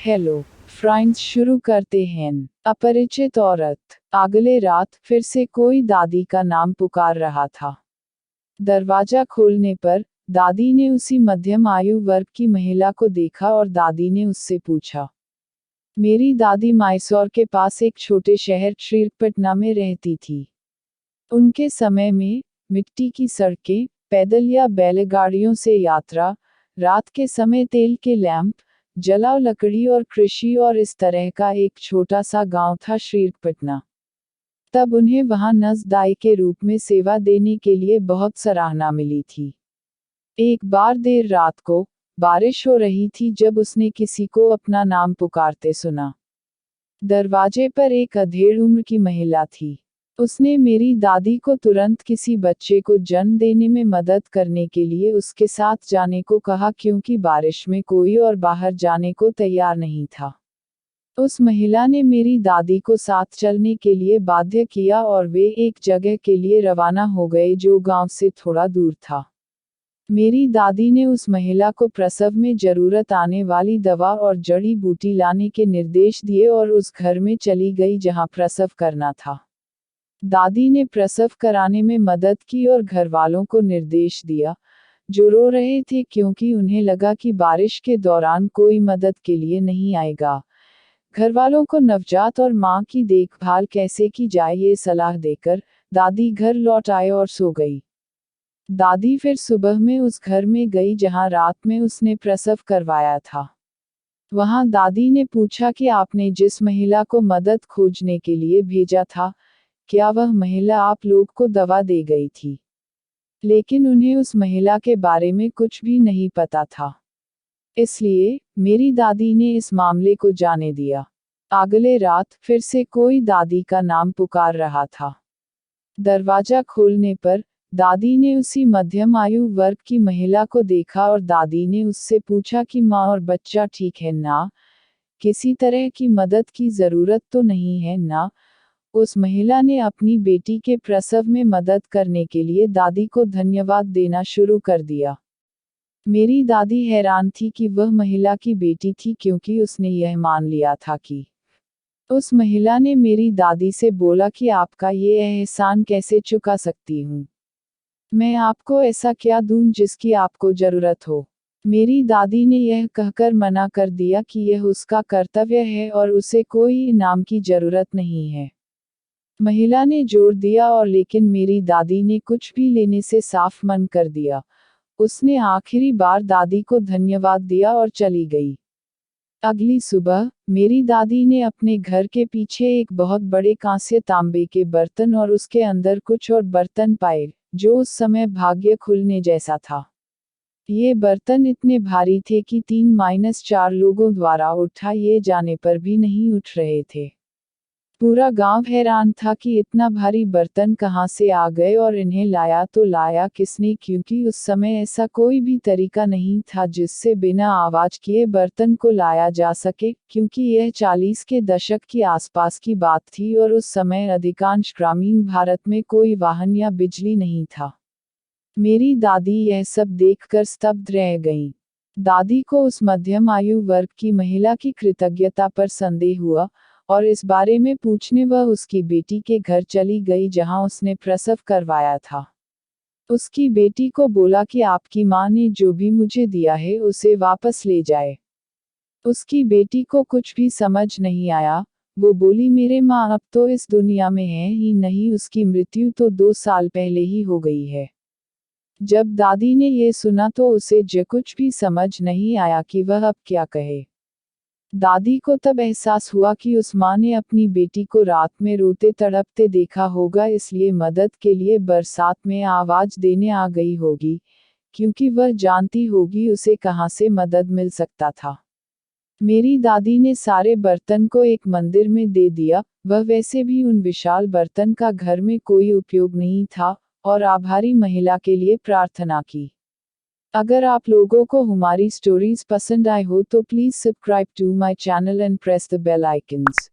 Hello friends, शुरू करते हैं। अपरिचित औरत। अगले रात फिर से कोई दादी का नाम पुकार रहा था। दरवाजा खोलने पर दादी ने उसी मध्यम आयु वर्ग की महिला को देखा और दादी ने उससे पूछा। मेरी दादी मैसूर के पास एक छोटे शहर श्रीरंगपट्टनम में रहती थी। उनके समय में मिट्टी की सड़कें, पैदल या बैलगाड़ियों से यात्रा, रात के समय तेल के लैंप, जलाओ लकड़ी और कृषि और इस तरह का एक छोटा सा गांव था श्रीरंगपट्टनम। तब उन्हें वहां नजदाई के रूप में सेवा देने के लिए बहुत सराहना मिली थी। एक बार देर रात को बारिश हो रही थी जब उसने किसी को अपना नाम पुकारते सुना। दरवाजे पर एक अधेड़ उम्र की महिला थी। उसने मेरी दादी को तुरंत किसी बच्चे को जन्म देने में मदद करने के लिए उसके साथ जाने को कहा क्योंकि बारिश में कोई और बाहर जाने को तैयार नहीं था। उस महिला ने मेरी दादी को साथ चलने के लिए बाध्य किया और वे एक जगह के लिए रवाना हो गए जो गांव से थोड़ा दूर था। मेरी दादी ने उस महिला को प्रसव में जरूरत आने वाली दवा और जड़ी बूटी लाने के निर्देश दिए और उस घर में चली गई जहां प्रसव करना था। दादी ने प्रसव कराने में मदद की और घरवालों को निर्देश दिया, जो रो रहे थे क्योंकि उन्हें लगा कि बारिश के दौरान कोई मदद के लिए नहीं आएगा। घरवालों को नवजात और मां की देखभाल कैसे की जाए ये सलाह देकर दादी घर लौट आए और सो गई। दादी फिर सुबह में उस घर में गई जहां रात में उसने प्रसव करवाया था। वहां दादी ने पूछा कि आपने जिस महिला को मदद खोजने के लिए भेजा था, क्या वह महिला आप लोग को दवा दे गई थी? लेकिन उन्हें उस महिला के बारे में कुछ भी नहीं पता था। इसलिए मेरी दादी ने इस मामले को जाने दिया। अगले रात फिर से कोई दादी का नाम पुकार रहा था। दरवाजा खोलने पर दादी ने उसी मध्यम आयु वर्ग की महिला को देखा और दादी ने उससे पूछा कि माँ और बच्चा ठीक है ना? किसी तरह की मदद की जरूरत तो नहीं है ना? उस महिला ने अपनी बेटी के प्रसव में मदद करने के लिए दादी को धन्यवाद देना शुरू कर दिया। मेरी दादी हैरान थी कि वह महिला की बेटी थी क्योंकि उसने यह मान लिया था कि उस महिला ने मेरी दादी से बोला कि आपका ये एहसान कैसे चुका सकती हूँ। मैं आपको ऐसा क्या दूं जिसकी आपको जरूरत हो? मेरी दादी ने यह कहकर मना कर दिया कि यह उसका कर्तव्य है और उसे कोई इनाम की जरूरत नहीं है। महिला ने जोर दिया और लेकिन मेरी दादी ने कुछ भी लेने से साफ मन कर दिया। उसने आखिरी बार दादी को धन्यवाद दिया और चली गई। अगली सुबह मेरी दादी ने अपने घर के पीछे एक बहुत बड़े कांस्य तांबे के बर्तन और उसके अंदर कुछ और बर्तन पाए, जो उस समय भाग्य खुलने जैसा था। ये बर्तन इतने भारी थे कि 3-4 लोगों द्वारा उठाए जाने पर भी नहीं उठ रहे थे। पूरा गांव हैरान था कि इतना भारी बर्तन कहां से आ गए और इन्हें लाया तो लाया किसने, क्योंकि उस समय ऐसा कोई भी तरीका नहीं था जिससे बिना आवाज किए बर्तन को लाया जा सके, क्योंकि यह 40 के दशक की आसपास की बात थी और उस समय अधिकांश ग्रामीण भारत में कोई वाहन या बिजली नहीं था। मेरी दादी यह सब देखकर स्तब्ध रह गईं। दादी को उस मध्यम आयु वर्ग की महिला की कृतज्ञता पर संदेह हुआ और इस बारे में पूछने वह उसकी बेटी के घर चली गई जहां उसने प्रसव करवाया था। उसकी बेटी को बोला कि आपकी माँ ने जो भी मुझे दिया है उसे वापस ले जाए। उसकी बेटी को कुछ भी समझ नहीं आया। वो बोली, मेरे माँ अब तो इस दुनिया में है ही नहीं, उसकी मृत्यु तो 2 साल पहले ही हो गई है। जब दादी ने ये सुना तो उसे कुछ भी समझ नहीं आया कि वह अब क्या कहे। दादी को तब एहसास हुआ कि उस माँ ने अपनी बेटी को रात में रोते तड़पते देखा होगा, इसलिए मदद के लिए बरसात में आवाज देने आ गई होगी, क्योंकि वह जानती होगी उसे कहां से मदद मिल सकता था। मेरी दादी ने सारे बर्तन को एक मंदिर में दे दिया। वह वैसे भी उन विशाल बर्तन का घर में कोई उपयोग नहीं था, और आभारी महिला के लिए प्रार्थना की। अगर आप लोगों को हमारी स्टोरीज पसंद आए हो तो please subscribe to my channel and press the bell icons.